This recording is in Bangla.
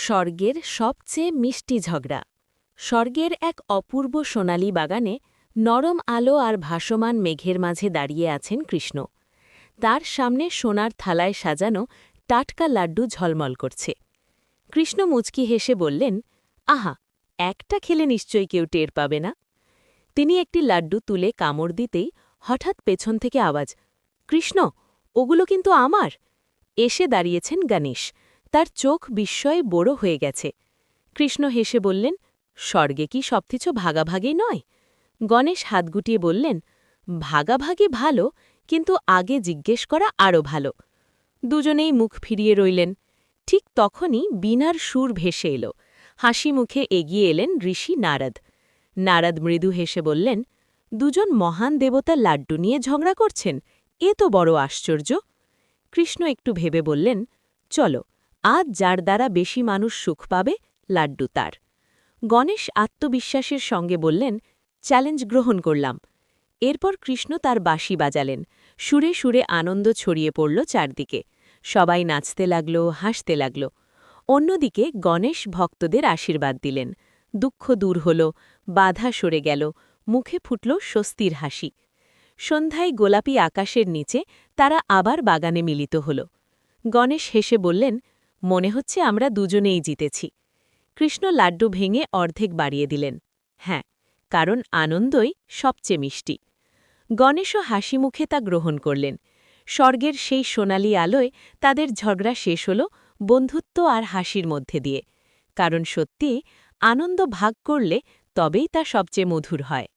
স্বর্গের সবচেয়ে মিষ্টি ঝগড়া। স্বর্গের এক অপূর্ব সোনালী বাগানে নরম আলো আর ভাসমান মেঘের মাঝে দাঁড়িয়ে আছেন কৃষ্ণ। তার সামনে সোনার থালায় সাজানো টাটকা লাড্ডু ঝলমল করছে। কৃষ্ণ মুচকি হেসে বললেন, আহা, একটা খেলে নিশ্চয়ই কেউ টের পাবে না। তিনি একটি লাড্ডু তুলে কামড় দিতেই হঠাৎ পেছন থেকে আওয়াজ, কৃষ্ণ, ওগুলো কিন্তু আমার। এসে দাঁড়িয়েছেন গণেশ। তার চোখ বিস্ময়ে বড় হয়ে গেছে। কৃষ্ণ হেসে বললেন, স্বর্গে কি সবকিছু ভাগাভাগি নয়? গণেশ হাত গুটিয়ে বললেন, ভাগাভাগি ভালো, কিন্তু আগে জিজ্ঞেস করা আরও ভালো। দুজনেই মুখ ফিরিয়ে রইলেন। ঠিক তখনই বীণার সুর ভেসে এল। হাসি মুখে এগিয়ে এলেন ঋষি নারদ। নারদ মৃদু হেসে বললেন, দুজন মহান দেবতা লাড্ডু নিয়ে ঝগড়া করছেন, এ তো বড় আশ্চর্য। কৃষ্ণ একটু ভেবে বললেন, চলো, আজ যার দ্বারা বেশি মানুষ সুখ পাবে, লাড্ডু তার। গণেশ আত্মবিশ্বাসের সঙ্গে বললেন, চ্যালেঞ্জ গ্রহণ করলাম। এরপর কৃষ্ণ তার বাঁশি বাজালেন। সুরে সুরে আনন্দ ছড়িয়ে পড়ল চারদিকে। সবাই নাচতে লাগল, হাসতে লাগল। অন্যদিকে গণেশ ভক্তদের আশীর্বাদ দিলেন। দুঃখ দূর হল, বাধা সরে গেল, মুখে ফুটল স্বস্তির হাসি। সন্ধ্যায় গোলাপি আকাশের নিচে তারা আবার বাগানে মিলিত হল। গণেশ হেসে বললেন, মনে হচ্ছে আমরা দুজনেই জিতেছি। কৃষ্ণ লাড্ডু ভেঙে অর্ধেক বাড়িয়ে দিলেন। হ্যাঁ, কারণ আনন্দই সবচেয়ে মিষ্টি। গণেশও হাসি মুখে তা গ্রহণ করলেন। স্বর্গের সেই সোনালি আলোয় তাদের ঝগড়া শেষ হল বন্ধুত্ব আর হাসির মধ্যে দিয়ে। কারণ সত্যি, আনন্দ ভাগ করলে তবেই তা সবচেয়ে মধুর হয়।